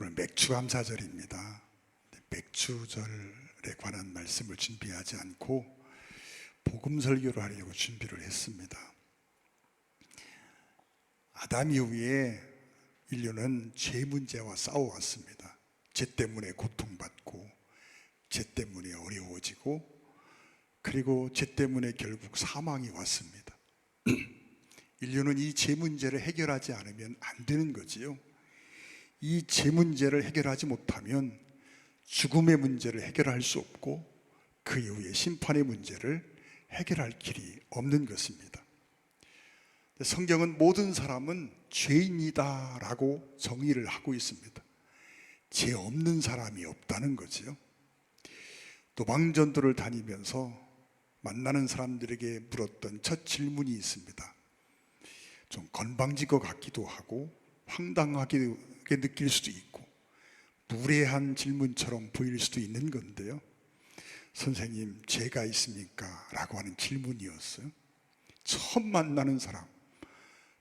오늘 맥주감사절입니다. 맥주절에 관한 말씀을 준비하지 않고 복음 설교를 하려고 준비를 했습니다. 아담 이후에 인류는 죄 문제와 싸워왔습니다. 죄 때문에 고통받고, 죄 때문에 어려워지고, 그리고 죄 때문에 결국 사망이 왔습니다. 인류는 이 죄 문제를 해결하지 않으면 안 되는 거지요. 이 죄 문제를 해결하지 못하면 죽음의 문제를 해결할 수 없고, 그 이후에 심판의 문제를 해결할 길이 없는 것입니다. 성경은 모든 사람은 죄인이다 라고 정의를 하고 있습니다. 죄 없는 사람이 없다는 거지요. 노방전도를 다니면서 만나는 사람들에게 물었던 첫 질문이 있습니다. 좀 건방진 것 같기도 하고 황당하게 느낄 수도 있고 무례한 질문처럼 보일 수도 있는 건데요, 선생님, 죄가 있습니까? 라고 하는 질문이었어요. 처음 만나는 사람,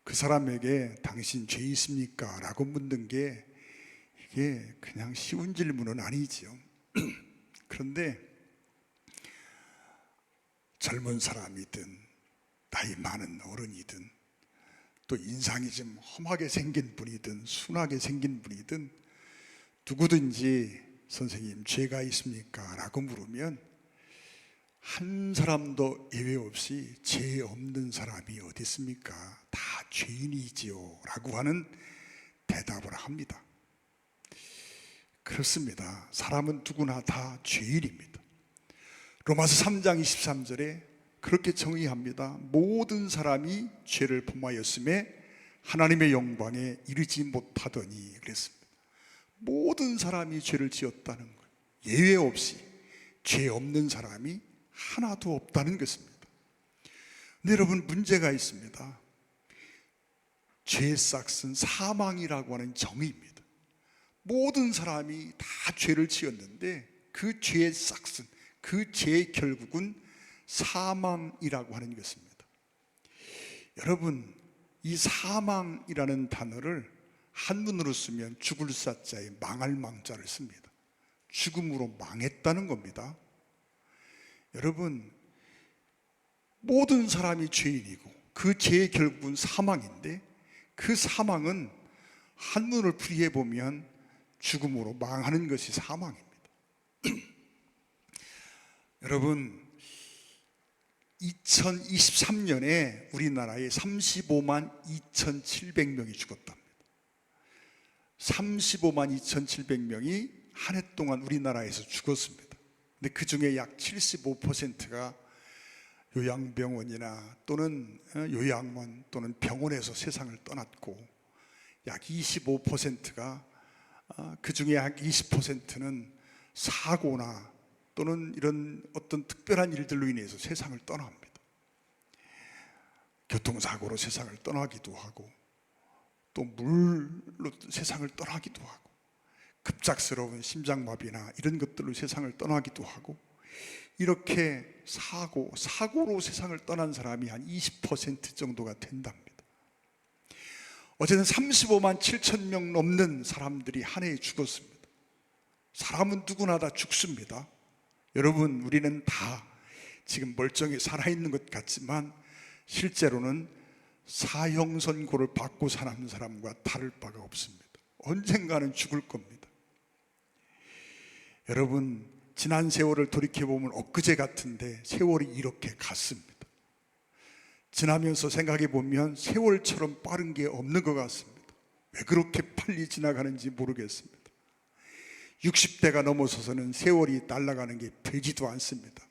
그 사람에게 당신 죄 있습니까? 라고 묻는 게 이게 그냥 쉬운 질문은 아니지요. 그런데 젊은 사람이든 나이 많은 어른이든 또 인상이 좀 험하게 생긴 분이든 순하게 생긴 분이든 누구든지 선생님 죄가 있습니까? 라고 물으면 한 사람도 예외 없이 죄 없는 사람이 어디 있습니까? 다 죄인이지요 라고 하는 대답을 합니다. 그렇습니다. 사람은 누구나 다 죄인입니다. 로마서 3장 23절에 그렇게 정의합니다. 모든 사람이 죄를 범하였음에 하나님의 영광에 이르지 못하더니 그랬습니다. 모든 사람이 죄를 지었다는 거예요. 예외 없이 죄 없는 사람이 하나도 없다는 것입니다. 근데 여러분, 문제가 있습니다. 죄의 싹은 사망이라고 하는 정의입니다. 모든 사람이 다 죄를 지었는데 그 죄의 싹은, 그 죄의 결국은 사망이라고 하는 것입니다. 여러분, 이 사망이라는 단어를 한문으로 쓰면 죽을 사자에 망할 망자를 씁니다. 죽음으로 망했다는 겁니다. 여러분, 모든 사람이 죄인이고 그 죄의 결국은 사망인데, 그 사망은 한문을 풀이해 보면 죽음으로 망하는 것이 사망입니다. 여러분, 2023년에 우리나라에 35만 2,700명이 죽었답니다. 35만 2,700명이 한 해 동안 우리나라에서 죽었습니다. 근데 그 중에 약 75%가 요양병원이나 또는 요양원 또는 병원에서 세상을 떠났고, 약 25%가 그 중에 약 20%는 사고나 또는 이런 어떤 특별한 일들로 인해서 세상을 떠납니다. 교통사고로 세상을 떠나기도 하고, 또 물로 세상을 떠나기도 하고, 급작스러운 심장마비나 이런 것들로 세상을 떠나기도 하고, 이렇게 사고로 세상을 떠난 사람이 한 20% 정도가 된답니다. 어제는 35만 7천 명 넘는 사람들이 한 해에 죽었습니다. 사람은 누구나 다 죽습니다. 여러분, 우리는 다 지금 멀쩡히 살아있는 것 같지만 실제로는 사형 선고를 받고 사는 사람과 다를 바가 없습니다. 언젠가는 죽을 겁니다. 여러분, 지난 세월을 돌이켜보면 엊그제 같은데 세월이 이렇게 갔습니다. 지나면서 생각해보면 세월처럼 빠른 게 없는 것 같습니다. 왜 그렇게 빨리 지나가는지 모르겠습니다. 60대가 넘어서서는 세월이 날아가는 게 되지도 않습니다.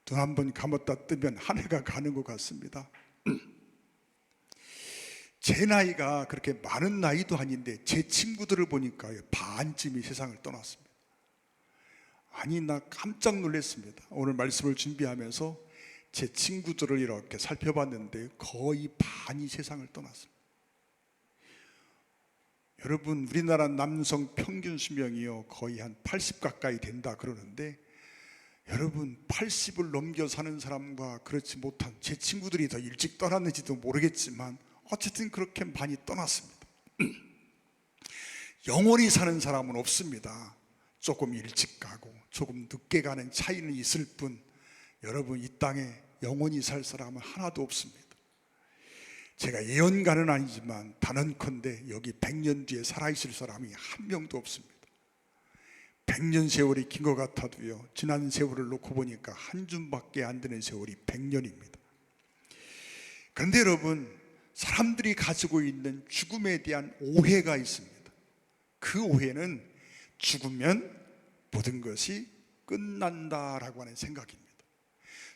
눈 한 번 감았다 뜨면 한 해가 가는 것 같습니다. 제 나이가 그렇게 많은 나이도 아닌데 제 친구들을 보니까 반쯤이 세상을 떠났습니다. 아니, 나 깜짝 놀랐습니다. 오늘 말씀을 준비하면서 제 친구들을 이렇게 살펴봤는데 거의 반이 세상을 떠났습니다. 여러분, 우리나라 남성 평균 수명이요 거의 한 80 가까이 된다 그러는데, 여러분, 80을 넘겨 사는 사람과 그렇지 못한 제 친구들이 더 일찍 떠났는지도 모르겠지만 어쨌든 그렇게 많이 떠났습니다. 영원히 사는 사람은 없습니다. 조금 일찍 가고 조금 늦게 가는 차이는 있을 뿐, 여러분, 이 땅에 영원히 살 사람은 하나도 없습니다. 제가 예언가는 아니지만 단언컨대 여기 100년 뒤에 살아있을 사람이 한 명도 없습니다. 100년 세월이 긴 것 같아도요, 지난 세월을 놓고 보니까 한 줌밖에 안 되는 세월이 100년입니다. 그런데 여러분, 사람들이 가지고 있는 죽음에 대한 오해가 있습니다. 그 오해는 죽으면 모든 것이 끝난다라고 하는 생각입니다.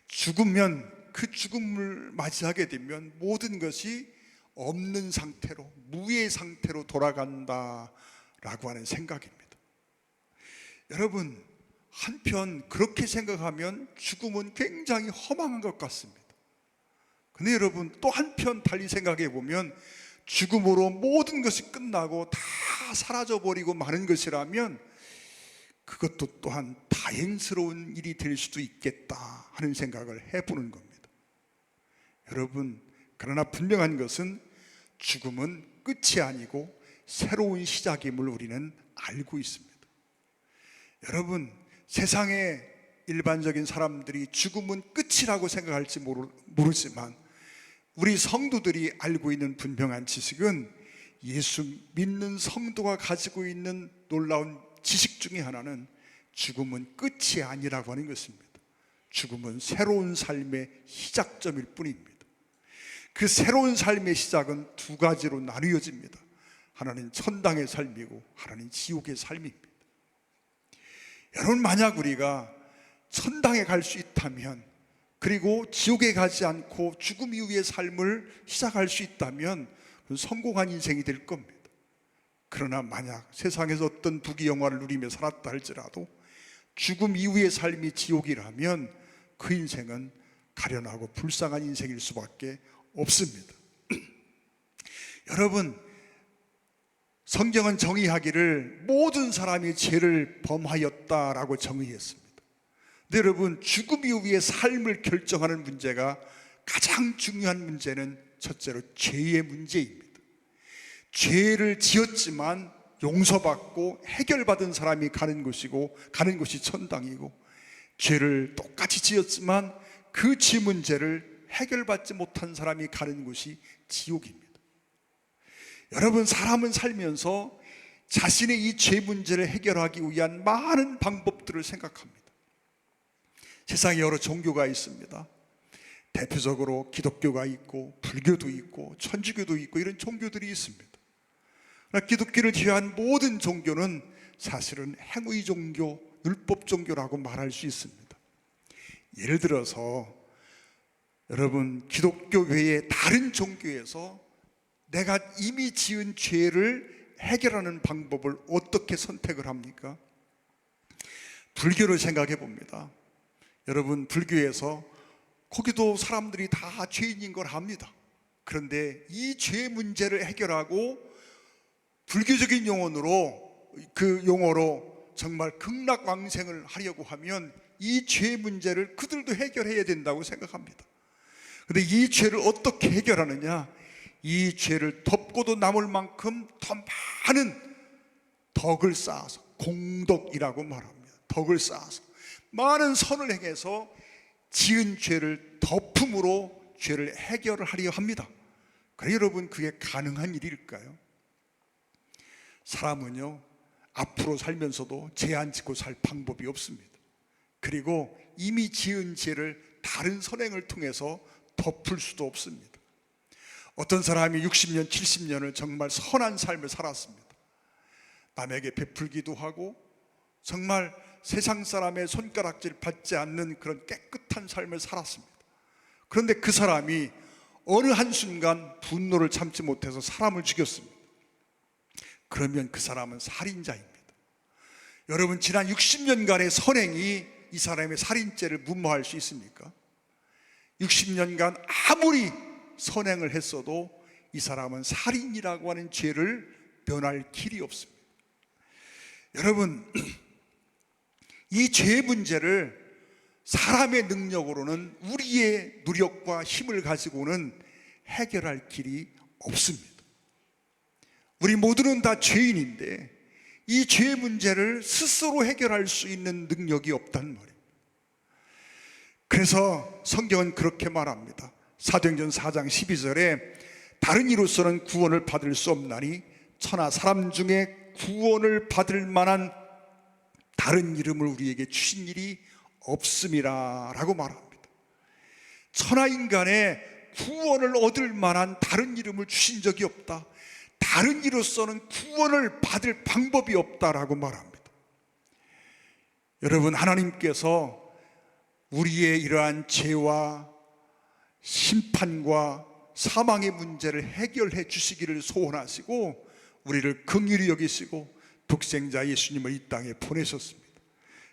죽으면, 그 죽음을 맞이하게 되면 모든 것이 없는 상태로, 무의 상태로 돌아간다라고 하는 생각입니다. 여러분, 한편 그렇게 생각하면 죽음은 굉장히 허망한 것 같습니다. 근데 여러분, 또 한편 달리 생각해 보면 죽음으로 모든 것이 끝나고 다 사라져버리고 마는 것이라면 그것도 또한 다행스러운 일이 될 수도 있겠다 하는 생각을 해보는 겁니다. 여러분, 그러나 분명한 것은 죽음은 끝이 아니고 새로운 시작임을 우리는 알고 있습니다. 여러분, 세상의 일반적인 사람들이 죽음은 끝이라고 생각할지 모르지만 우리 성도들이 알고 있는 분명한 지식은, 예수 믿는 성도가 가지고 있는 놀라운 지식 중에 하나는 죽음은 끝이 아니라고 하는 것입니다. 죽음은 새로운 삶의 시작점일 뿐입니다. 그 새로운 삶의 시작은 두 가지로 나뉘어집니다. 하나는 천당의 삶이고 하나는 지옥의 삶입니다. 여러분, 만약 우리가 천당에 갈 수 있다면, 그리고 지옥에 가지 않고 죽음 이후의 삶을 시작할 수 있다면 그건 성공한 인생이 될 겁니다. 그러나 만약 세상에서 어떤 부귀영화를 누리며 살았다 할지라도 죽음 이후의 삶이 지옥이라면 그 인생은 가련하고 불쌍한 인생일 수밖에 없습니다. 여러분, 성경은 정의하기를 모든 사람이 죄를 범하였다라고 정의했습니다. 근데 여러분, 죽음 이후의 삶을 결정하는 문제가, 가장 중요한 문제는 첫째로 죄의 문제입니다. 죄를 지었지만 용서받고 해결받은 사람이 가는 곳이고, 가는 곳이 천당이고, 죄를 똑같이 지었지만 그 죄 문제를 해결받지 못한 사람이 가는 곳이 지옥입니다. 여러분, 사람은 살면서 자신의 이 죄 문제를 해결하기 위한 많은 방법들을 생각합니다. 세상에 여러 종교가 있습니다. 대표적으로 기독교가 있고 불교도 있고 천주교도 있고 이런 종교들이 있습니다. 그러나 기독교를 제외한 모든 종교는 사실은 행위 종교, 율법 종교라고 말할 수 있습니다. 예를 들어서 여러분, 기독교 외에 다른 종교에서 내가 이미 지은 죄를 해결하는 방법을 어떻게 선택을 합니까? 불교를 생각해 봅니다. 여러분, 불교에서 거기도 사람들이 다 죄인인 걸 압니다. 그런데 이 죄 문제를 해결하고 불교적인 용어로 정말 극락왕생을 하려고 하면 이 죄 문제를 그들도 해결해야 된다고 생각합니다. 그런데 이 죄를 어떻게 해결하느냐? 이 죄를 덮고도 남을 만큼 더 많은 덕을 쌓아서, 공덕이라고 말합니다. 덕을 쌓아서 많은 선을 행해서 지은 죄를 덮음으로 죄를 해결을 하려 합니다. 그래, 여러분, 그게 가능한 일일까요? 사람은요, 앞으로 살면서도 죄 안 짓고 살 방법이 없습니다. 그리고 이미 지은 죄를 다른 선행을 통해서 덮을 수도 없습니다. 어떤 사람이 60년, 70년을 정말 선한 삶을 살았습니다. 남에게 베풀기도 하고 정말 세상 사람의 손가락질 받지 않는 그런 깨끗한 삶을 살았습니다. 그런데 그 사람이 어느 한순간 분노를 참지 못해서 사람을 죽였습니다. 그러면 그 사람은 살인자입니다. 여러분, 지난 60년간의 선행이 이 사람의 살인죄를 무마할 수 있습니까? 60년간 아무리 선행을 했어도 이 사람은 살인이라고 하는 죄를 변할 길이 없습니다. 여러분, 이 죄 문제를 사람의 능력으로는, 우리의 노력과 힘을 가지고는 해결할 길이 없습니다. 우리 모두는 다 죄인인데 이 죄의 문제를 스스로 해결할 수 있는 능력이 없단 말이에요. 그래서 성경은 그렇게 말합니다. 사도행전 4장 12절에 다른 이로서는 구원을 받을 수 없나니 천하 사람 중에 구원을 받을 만한 다른 이름을 우리에게 주신 일이 없음이라 라고 말합니다. 천하 인간에 구원을 얻을 만한 다른 이름을 주신 적이 없다. 다른 이로서는 구원을 받을 방법이 없다라고 말합니다. 여러분, 하나님께서 우리의 이러한 죄와 심판과 사망의 문제를 해결해 주시기를 소원하시고 우리를 긍휼히 여기시고 독생자 예수님을 이 땅에 보내셨습니다.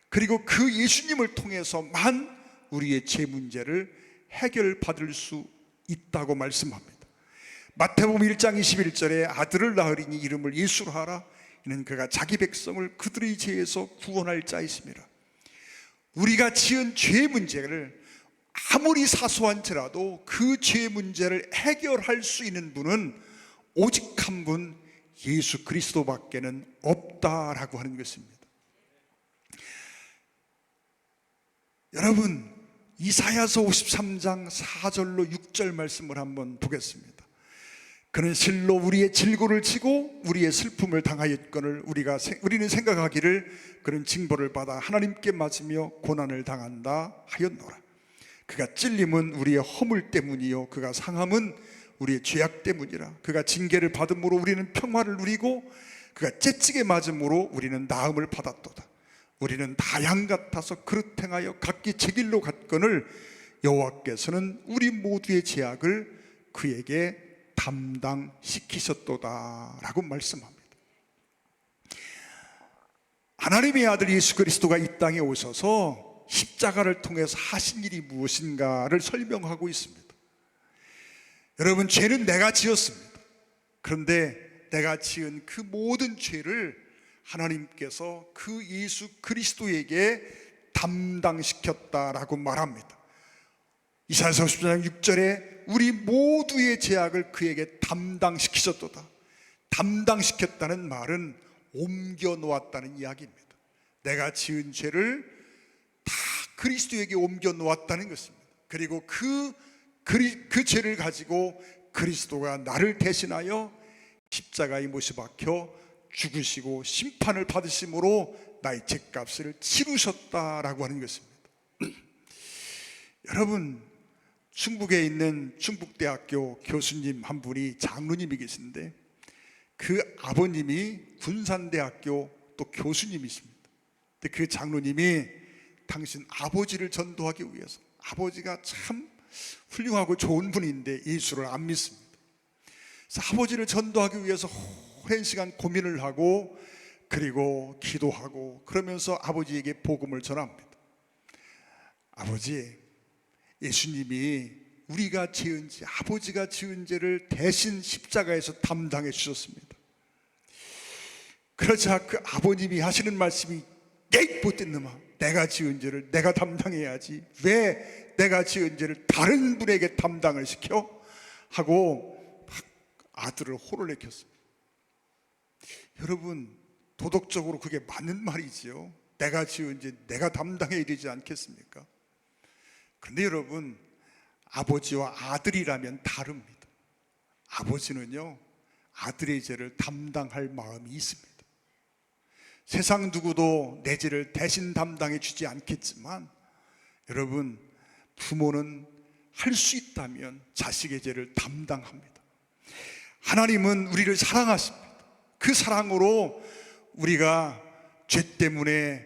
그리고 그 예수님을 통해서만 우리의 죄 문제를 해결받을 수 있다고 말씀합니다. 마태복음 1장 21절에 아들을 낳으리니 이름을 예수로 하라. 이는 그가 자기 백성을 그들의 죄에서 구원할 자이심이라. 우리가 지은 죄 문제를 아무리 사소한지라도 그 죄 문제를 해결할 수 있는 분은 오직 한 분, 예수 그리스도밖에는 없다라고 하는 것입니다. 여러분, 이사야서 53장 4절로 6절 말씀을 한번 보겠습니다. 그는 실로 우리의 질고를 지고 우리의 슬픔을 당하였거늘 우리는 생각하기를 그는 징벌을 받아 하나님께 맞으며 고난을 당한다 하였노라. 그가 찔림은 우리의 허물 때문이요 그가 상함은 우리의 죄악 때문이라. 그가 징계를 받음으로 우리는 평화를 누리고 그가 채찍에 맞음으로 우리는 나음을 받았도다. 우리는 다 양 같아서 그릇 행하여 각기 제 길로 갔거늘 여호와께서는 우리 모두의 죄악을 그에게 담당시키셨도다 라고 말씀합니다. 하나님의 아들 예수 그리스도가 이 땅에 오셔서 십자가를 통해서 하신 일이 무엇인가를 설명하고 있습니다. 여러분, 죄는 내가 지었습니다. 그런데 내가 지은 그 모든 죄를 하나님께서 그 예수 그리스도에게 담당시켰다라고 말합니다. 이사야서 10장 6절에 우리 모두의 죄악을 그에게 담당시키셨도다. 담당시켰다는 말은 옮겨 놓았다는 이야기입니다. 내가 지은 죄를 다 그리스도에게 옮겨 놓았다는 것입니다. 그리고 그 죄를 가지고 그리스도가 나를 대신하여 십자가에 못이 박혀 죽으시고 심판을 받으심으로 나의 죄값을 치르셨다라고 하는 것입니다. 여러분, 충북에 있는 충북대학교 교수님 한 분이 장로님이 계신데 그 아버님이 군산대학교 또 교수님이십니다. 근데 그 장로님이 당신 아버지를 전도하기 위해서, 아버지가 참 훌륭하고 좋은 분인데 예수를 안 믿습니다. 그래서 아버지를 전도하기 위해서 오랜 시간 고민을 하고 그리고 기도하고 그러면서 아버지에게 복음을 전합니다. 아버지, 예수님이 우리가 지은 죄, 아버지가 지은 죄를 대신 십자가에서 담당해 주셨습니다. 그러자 그 아버님이 하시는 말씀이 에이 못된 놈아, 내가 지은 죄를 내가 담당해야지 왜 내가 지은 죄를 다른 분에게 담당을 시켜? 하고 아들을 호를 내켰습니다. 여러분, 도덕적으로 그게 맞는 말이지요. 내가 지은 죄 내가 담당해야 되지 않겠습니까? 그런데 여러분, 아버지와 아들이라면 다릅니다. 아버지는요, 아들의 죄를 담당할 마음이 있습니다. 세상 누구도 내 죄를 대신 담당해 주지 않겠지만 여러분, 부모는 할 수 있다면 자식의 죄를 담당합니다. 하나님은 우리를 사랑하십니다. 그 사랑으로 우리가 죄 때문에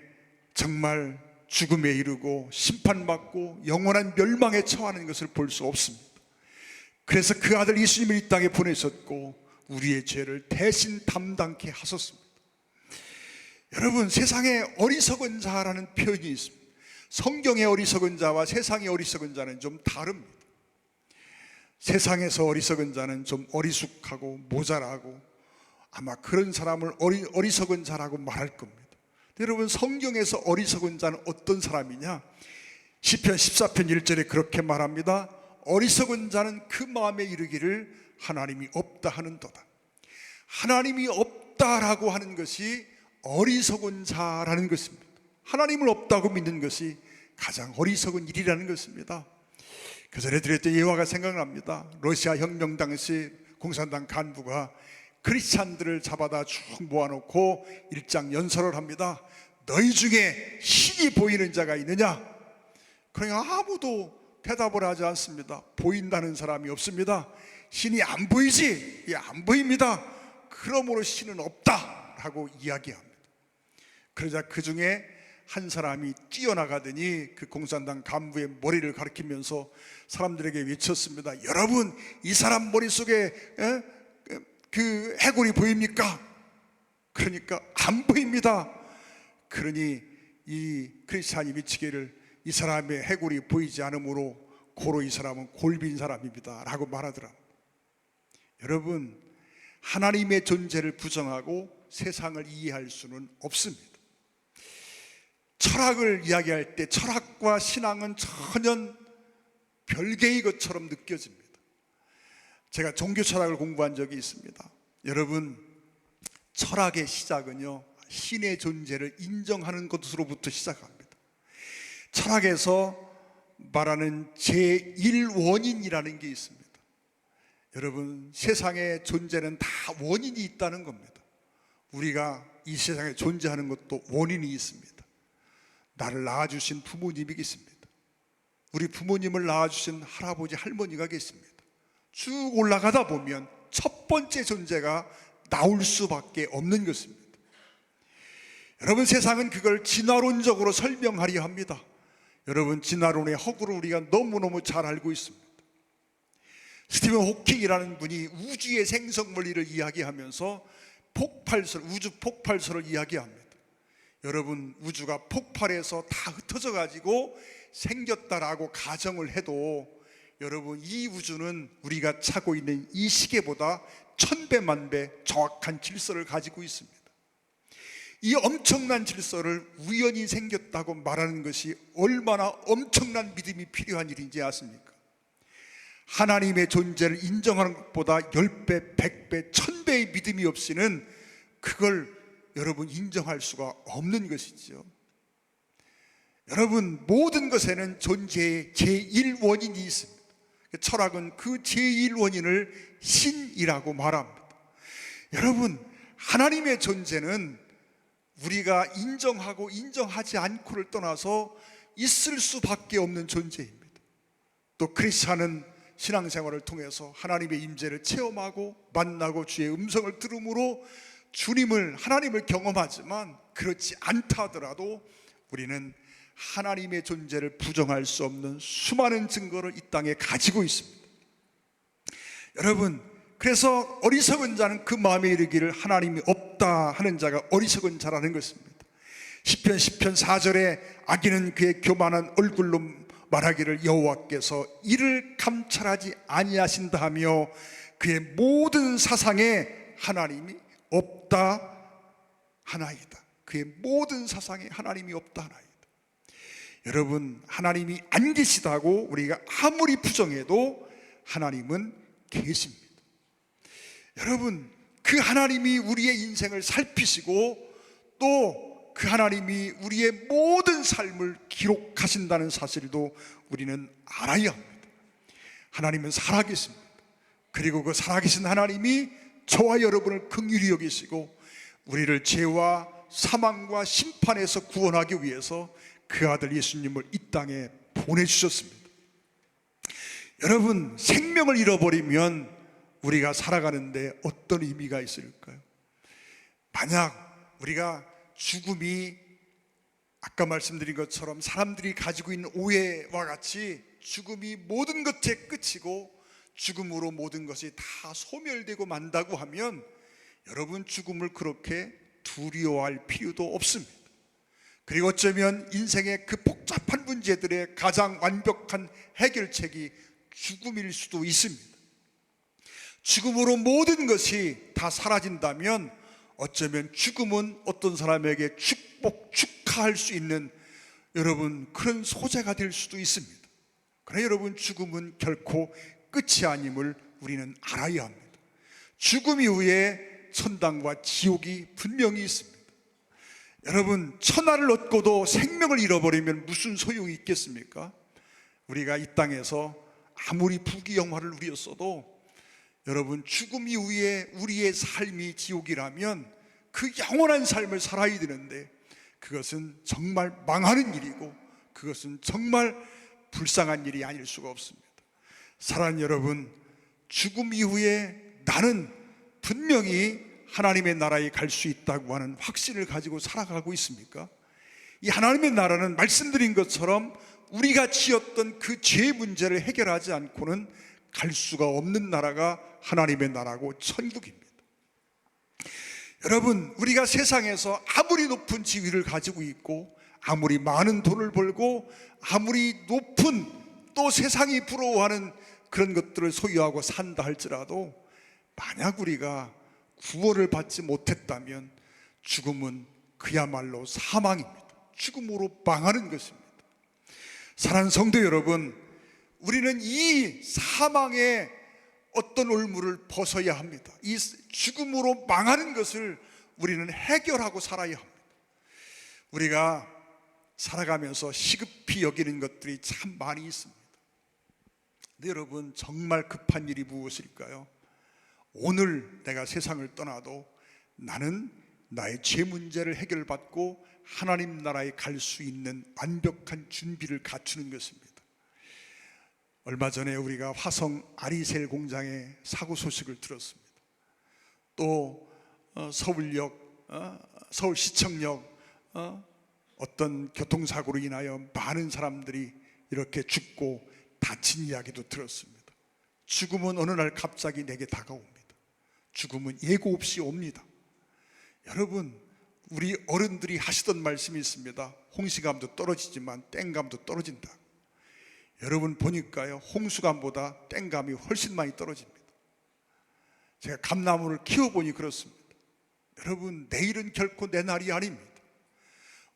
정말 죽음에 이르고 심판받고 영원한 멸망에 처하는 것을 볼 수 없습니다. 그래서 그 아들 예수님을 이 땅에 보내셨고 우리의 죄를 대신 담당케 하셨습니다. 여러분, 세상에 어리석은 자라는 표현이 있습니다. 성경의 어리석은 자와 세상의 어리석은 자는 좀 다릅니다. 세상에서 어리석은 자는 좀 어리숙하고 모자라고 아마 그런 사람을 어리석은 자라고 말할 겁니다. 여러분, 성경에서 어리석은 자는 어떤 사람이냐? 시편 14편 1절에 그렇게 말합니다. 어리석은 자는 그 마음에 이르기를 하나님이 없다 하는도다. 하나님이 없다라고 하는 것이 어리석은 자라는 것입니다. 하나님을 없다고 믿는 것이 가장 어리석은 일이라는 것입니다. 그 전에 드렸던 예화가 생각납니다. 러시아 혁명 당시 공산당 간부가 크리스찬들을 잡아다 쭉 모아놓고 일장 연설을 합니다. 너희 중에 신이 보이는 자가 있느냐? 그러니 아무도 대답을 하지 않습니다. 보인다는 사람이 없습니다. 신이 안 보이지? 예, 안 보입니다. 그러므로 신은 없다 라고 이야기합니다. 그러자 그 중에 한 사람이 뛰어나가더니 그 공산당 간부의 머리를 가리키면서 사람들에게 외쳤습니다. 여러분, 이 사람 머릿속에 그 해골이 보입니까? 그러니까 안 보입니다. 그러니 이 크리스찬이 미치기를 이 사람의 해골이 보이지 않으므로 고로 이 사람은 골빈 사람입니다 라고 말하더랍니다. 여러분, 하나님의 존재를 부정하고 세상을 이해할 수는 없습니다. 철학을 이야기할 때 철학과 신앙은 전혀 별개의 것처럼 느껴집니다. 제가 종교 철학을 공부한 적이 있습니다. 여러분, 철학의 시작은요, 신의 존재를 인정하는 것으로부터 시작합니다. 철학에서 말하는 제1원인이라는 게 있습니다. 여러분, 세상의 존재는 다 원인이 있다는 겁니다. 우리가 이 세상에 존재하는 것도 원인이 있습니다. 나를 낳아주신 부모님이 계십니다. 우리 부모님을 낳아주신 할아버지 할머니가 계십니다. 쭉 올라가다 보면 첫 번째 존재가 나올 수밖에 없는 것입니다. 여러분, 세상은 그걸 진화론적으로 설명하려 합니다. 여러분, 진화론의 허구를 우리가 너무너무 잘 알고 있습니다. 스티븐 호킹이라는 분이 우주의 생성원리를 이야기하면서 우주 폭발설을 이야기합니다. 여러분, 우주가 폭발해서 다 흩어져 가지고 생겼다라고 가정을 해도 여러분, 이 우주는 우리가 차고 있는 이 시계보다 1000배 만배 정확한 질서를 가지고 있습니다. 이 엄청난 질서를 우연히 생겼다고 말하는 것이 얼마나 엄청난 믿음이 필요한 일인지 아십니까? 하나님의 존재를 인정하는 것보다 10배, 100배, 1000배의 믿음이 없이는 그걸 여러분 인정할 수가 없는 것이죠. 여러분, 모든 것에는 존재의 제1원인이 있습니다. 철학은 그 제1원인을 신이라고 말합니다. 여러분, 하나님의 존재는 우리가 인정하고 인정하지 않고를 떠나서 있을 수밖에 없는 존재입니다. 또 크리스찬은 신앙생활을 통해서 하나님의 임재를 체험하고 만나고 주의 음성을 들음으로 하나님을 경험하지만 그렇지 않다 하더라도 우리는 하나님의 존재를 부정할 수 없는 수많은 증거를 이 땅에 가지고 있습니다. 여러분, 그래서 어리석은 자는 그 마음에 이르기를 하나님이 없다 하는 자가 어리석은 자라는 것입니다. 시편 4절에 악인은 그의 교만한 얼굴로 말하기를 여호와께서 이를 감찰하지 아니하신다 하며 그의 모든 사상에 하나님이 없다 하나이다. 그의 모든 사상에 하나님이 없다 하나이다. 여러분, 하나님이 안 계시다고 우리가 아무리 부정해도 하나님은 계십니다. 여러분, 그 하나님이 우리의 인생을 살피시고 또 그 하나님이 우리의 모든 삶을 기록하신다는 사실도 우리는 알아야 합니다. 하나님은 살아계십니다. 그리고 그 살아계신 하나님이 저와 여러분을 긍휼히 여기시고 우리를 죄와 사망과 심판에서 구원하기 위해서 그 아들 예수님을 이 땅에 보내주셨습니다. 여러분, 생명을 잃어버리면 우리가 살아가는데 어떤 의미가 있을까요? 만약 우리가 죽음이 아까 말씀드린 것처럼 사람들이 가지고 있는 오해와 같이 죽음이 모든 것의 끝이고 죽음으로 모든 것이 다 소멸되고 만다고 하면 여러분, 죽음을 그렇게 두려워할 필요도 없습니다. 그리고 어쩌면 인생의 그 복잡한 문제들의 가장 완벽한 해결책이 죽음일 수도 있습니다. 죽음으로 모든 것이 다 사라진다면 어쩌면 죽음은 어떤 사람에게 축하할 수 있는 여러분 그런 소재가 될 수도 있습니다. 그러나 여러분, 죽음은 결코 끝이 아님을 우리는 알아야 합니다. 죽음 이후에 천당과 지옥이 분명히 있습니다. 여러분, 천하를 얻고도 생명을 잃어버리면 무슨 소용이 있겠습니까? 우리가 이 땅에서 아무리 부귀영화를 누렸어도 여러분, 죽음 이후에 우리의 삶이 지옥이라면 그 영원한 삶을 살아야 되는데 그것은 정말 망하는 일이고 그것은 정말 불쌍한 일이 아닐 수가 없습니다. 사랑하는 여러분, 죽음 이후에 나는 분명히 하나님의 나라에 갈 수 있다고 하는 확신을 가지고 살아가고 있습니까? 이 하나님의 나라는 말씀드린 것처럼 우리가 지었던 그 죄 문제를 해결하지 않고는 갈 수가 없는 나라가 하나님의 나라고 천국입니다. 여러분, 우리가 세상에서 아무리 높은 지위를 가지고 있고 아무리 많은 돈을 벌고 아무리 높은 또 세상이 부러워하는 그런 것들을 소유하고 산다 할지라도 만약 우리가 구원을 받지 못했다면 죽음은 그야말로 사망입니다. 죽음으로 망하는 것입니다. 사랑하는 성도 여러분, 우리는 이 사망의 어떤 올무를 벗어야 합니다. 이 죽음으로 망하는 것을 우리는 해결하고 살아야 합니다. 우리가 살아가면서 시급히 여기는 것들이 참 많이 있습니다. 근데 여러분, 정말 급한 일이 무엇일까요? 오늘 내가 세상을 떠나도 나는 나의 죄 문제를 해결받고 하나님 나라에 갈 수 있는 완벽한 준비를 갖추는 것입니다. 얼마 전에 우리가 화성 아리셀 공장의 사고 소식을 들었습니다. 또 서울역, 서울시청역 어떤 교통사고로 인하여 많은 사람들이 이렇게 죽고 다친 이야기도 들었습니다. 죽음은 어느 날 갑자기 내게 다가옵니다. 죽음은 예고 없이 옵니다. 여러분, 우리 어른들이 하시던 말씀이 있습니다. 홍시감도 떨어지지만 땡감도 떨어진다. 여러분 보니까요, 홍수감보다 땡감이 훨씬 많이 떨어집니다. 제가 감나무를 키워보니 그렇습니다. 여러분, 내일은 결코 내 날이 아닙니다.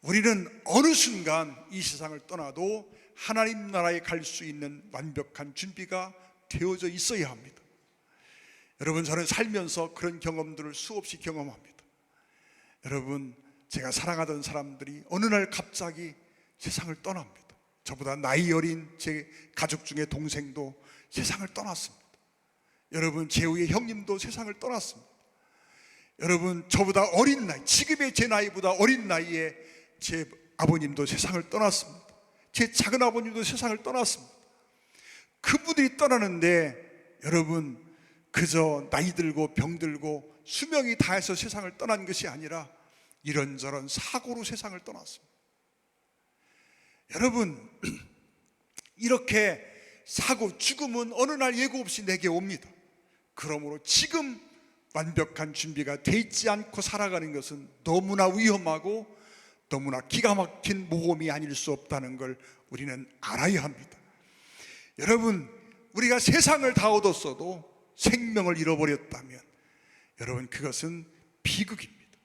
우리는 어느 순간 이 세상을 떠나도 하나님 나라에 갈 수 있는 완벽한 준비가 되어져 있어야 합니다. 여러분, 저는 살면서 그런 경험들을 수없이 경험합니다. 여러분, 제가 사랑하던 사람들이 어느 날 갑자기 세상을 떠납니다. 저보다 나이 어린 제 가족 중에 동생도 세상을 떠났습니다. 여러분, 제 위에 형님도 세상을 떠났습니다. 여러분, 저보다 어린 나이, 지금의 제 나이보다 어린 나이에 제 아버님도 세상을 떠났습니다. 제 작은 아버님도 세상을 떠났습니다. 그분들이 떠나는데 여러분, 그저 나이 들고 병 들고 수명이 다해서 세상을 떠난 것이 아니라 이런저런 사고로 세상을 떠났습니다. 여러분, 이렇게 사고, 죽음은 어느 날 예고 없이 내게 옵니다. 그러므로 지금 완벽한 준비가 돼 있지 않고 살아가는 것은 너무나 위험하고 너무나 기가 막힌 모험이 아닐 수 없다는 걸 우리는 알아야 합니다. 여러분, 우리가 세상을 다 얻었어도 생명을 잃어버렸다면 여러분, 그것은 비극입니다.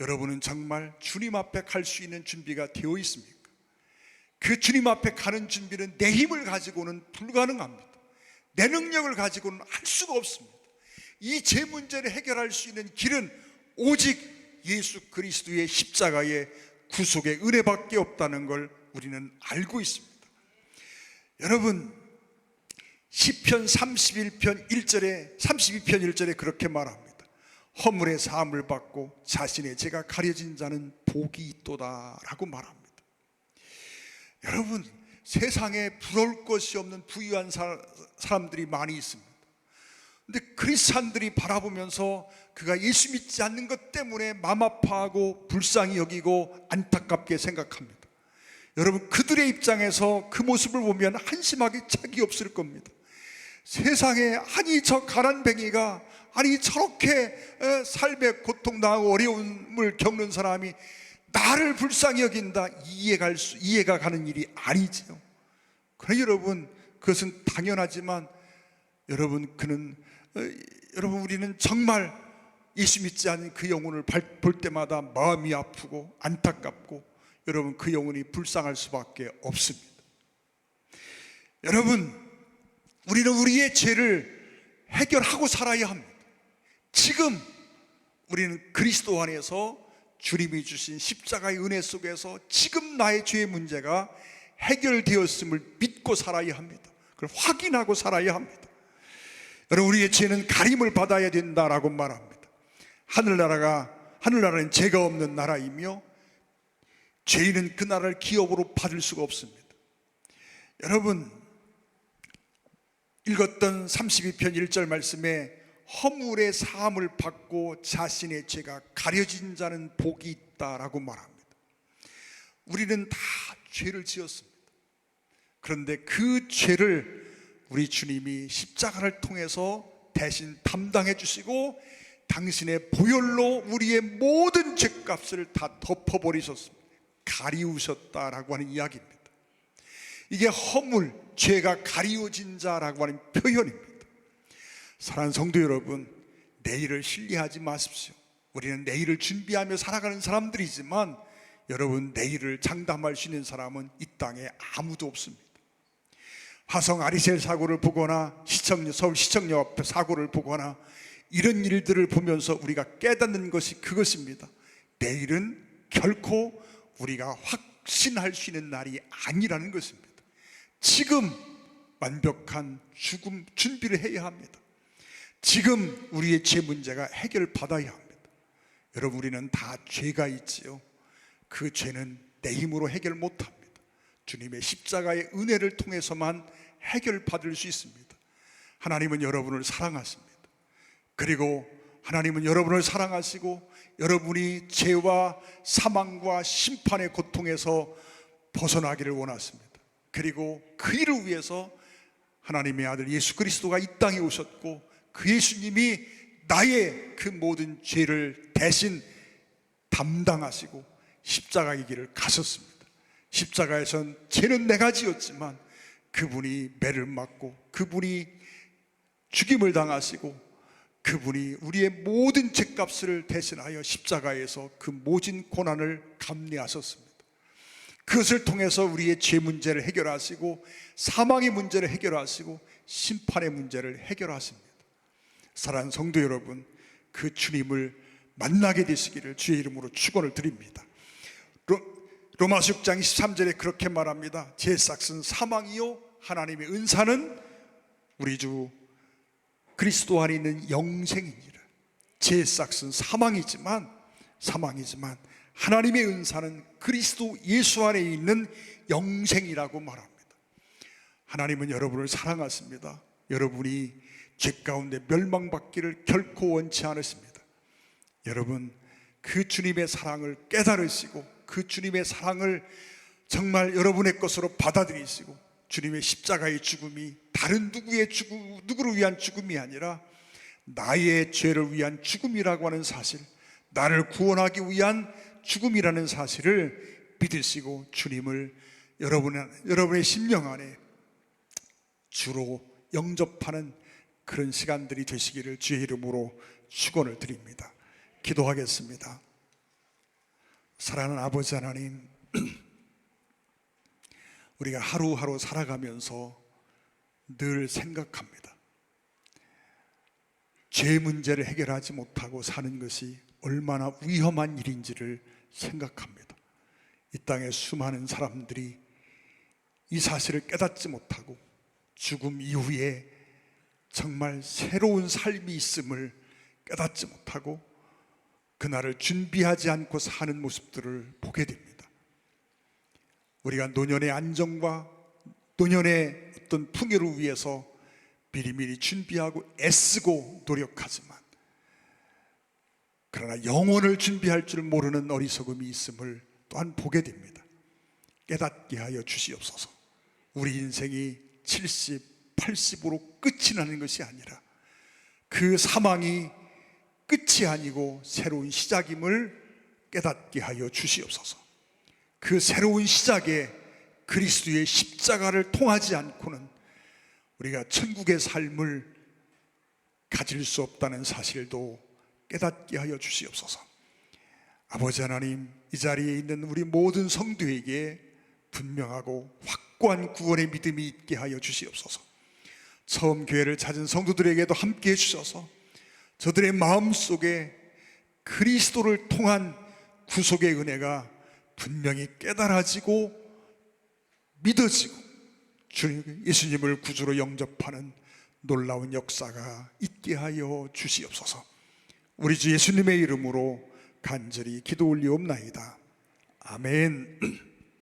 여러분은 정말 주님 앞에 갈 수 있는 준비가 되어 있습니까? 그 주님 앞에 가는 준비는 내 힘을 가지고는 불가능합니다. 내 능력을 가지고는 할 수가 없습니다. 이 죄 문제를 해결할 수 있는 길은 오직 예수 그리스도의 십자가의 구속의 은혜밖에 없다는 걸 우리는 알고 있습니다. 여러분, 시편 31편 1절에 32편 1절에 그렇게 말합니다. 허물의 사함을 받고 자신의 죄가 가려진 자는 복이 있도다 라고 말합니다. 여러분, 세상에 부러울 것이 없는 부유한 사람들이 많이 있습니다. 근데 크리스찬들이 바라보면서 그가 예수 믿지 않는 것 때문에 마음 아파하고 불쌍히 여기고 안타깝게 생각합니다. 여러분, 그들의 입장에서 그 모습을 보면 한심하기 짝이 없을 겁니다. 세상에, 아니 저 가난뱅이가, 아니 저렇게 삶의 고통당하고 어려움을 겪는 사람이 나를 불쌍히 여긴다, 이해가 가는 일이 아니지요. 그러나 여러분, 그것은 당연하지만 여러분, 우리는 정말 예수 믿지 않은 그 영혼을 볼 때마다 마음이 아프고 안타깝고 여러분, 그 영혼이 불쌍할 수밖에 없습니다. 여러분, 우리는 우리의 죄를 해결하고 살아야 합니다. 지금 우리는 그리스도 안에서 주님이 주신 십자가의 은혜 속에서 지금 나의 죄의 문제가 해결되었음을 믿고 살아야 합니다. 그걸 확인하고 살아야 합니다. 여러분, 우리의 죄는 가림을 받아야 된다라고 말합니다. 하늘나라는 죄가 없는 나라이며 죄인은 그 나라를 기업으로 받을 수가 없습니다. 여러분, 읽었던 32편 1절 말씀에 허물의 사함을 받고 자신의 죄가 가려진 자는 복이 있다라고 말합니다. 우리는 다 죄를 지었습니다. 그런데 그 죄를 우리 주님이 십자가를 통해서 대신 담당해 주시고 당신의 보혈로 우리의 모든 죄값을 다 덮어버리셨습니다. 가리우셨다라고 하는 이야기입니다. 이게 허물, 죄가 가리워진 자라고 하는 표현입니다. 사랑하는 성도 여러분, 내일을 신뢰하지 마십시오. 우리는 내일을 준비하며 살아가는 사람들이지만 여러분, 내일을 장담할 수 있는 사람은 이 땅에 아무도 없습니다. 화성 아리셀 사고를 보거나 서울 시청역 앞에 사고를 보거나 이런 일들을 보면서 우리가 깨닫는 것이 그것입니다. 내일은 결코 우리가 확신할 수 있는 날이 아니라는 것입니다. 지금 완벽한 죽음 준비를 해야 합니다. 지금 우리의 죄 문제가 해결받아야 합니다. 여러분, 우리는 다 죄가 있지요. 그 죄는 내 힘으로 해결 못합니다. 주님의 십자가의 은혜를 통해서만 해결받을 수 있습니다. 하나님은 여러분을 사랑하십니다. 그리고 하나님은 여러분을 사랑하시고 여러분이 죄와 사망과 심판의 고통에서 벗어나기를 원하십니다. 그리고 그 일을 위해서 하나님의 아들 예수 그리스도가 이 땅에 오셨고 그 예수님이 나의 그 모든 죄를 대신 담당하시고 십자가의 길을 가셨습니다. 십자가에선 죄는 내가 지었지만 그분이 매를 맞고 그분이 죽임을 당하시고 그분이 우리의 모든 죄값을 대신하여 십자가에서 그 모진 고난을 감내하셨습니다. 그것을 통해서 우리의 죄 문제를 해결하시고 사망의 문제를 해결하시고 심판의 문제를 해결하십니다. 사랑하는 성도 여러분, 그 주님을 만나게 되시기를 주의 이름으로 축원을 드립니다. 로마서 6장 23절에 그렇게 말합니다. 제 삭은 사망이요 하나님의 은사는 우리 주 그리스도 안에 있는 영생이니라. 제 삭은 사망이지만 하나님의 은사는 그리스도 예수 안에 있는 영생이라고 말합니다. 하나님은 여러분을 사랑하십니다. 여러분이 죄 가운데 멸망받기를 결코 원치 않으십니다. 여러분, 그 주님의 사랑을 깨달으시고 그 주님의 사랑을 정말 여러분의 것으로 받아들이시고 주님의 십자가의 죽음이 다른 누구를 위한 죽음이 아니라 나의 죄를 위한 죽음이라고 하는 사실, 나를 구원하기 위한 죽음이라는 사실을 믿으시고 주님을 여러분의 심령 안에 주로 영접하는 그런 시간들이 되시기를 주의 이름으로 축원을 드립니다. 기도하겠습니다. 사랑하는 아버지 하나님, 우리가 하루하루 살아가면서 늘 생각합니다. 죄 문제를 해결하지 못하고 사는 것이 얼마나 위험한 일인지를 생각합니다. 이 땅의 수많은 사람들이 이 사실을 깨닫지 못하고 죽음 이후에 정말 새로운 삶이 있음을 깨닫지 못하고 그날을 준비하지 않고 사는 모습들을 보게 됩니다. 우리가 노년의 안정과 노년의 어떤 풍요를 위해서 미리미리 준비하고 애쓰고 노력하지만 그러나 영혼을 준비할 줄 모르는 어리석음이 있음을 또한 보게 됩니다. 깨닫게 하여 주시옵소서. 우리 인생이 70, 80으로 끝이 나는 것이 아니라 그 사망이 끝이 아니고 새로운 시작임을 깨닫게 하여 주시옵소서. 그 새로운 시작에 그리스도의 십자가를 통하지 않고는 우리가 천국의 삶을 가질 수 없다는 사실도 깨닫게 하여 주시옵소서. 아버지 하나님, 이 자리에 있는 우리 모든 성도에게 분명하고 확고한 구원의 믿음이 있게 하여 주시옵소서. 처음 교회를 찾은 성도들에게도 함께 해주셔서 저들의 마음속에 그리스도를 통한 구속의 은혜가 분명히 깨달아지고 믿어지고 예수님을 구주로 영접하는 놀라운 역사가 있게 하여 주시옵소서. 우리 주 예수님의 이름으로 간절히 기도 올리옵나이다. 아멘.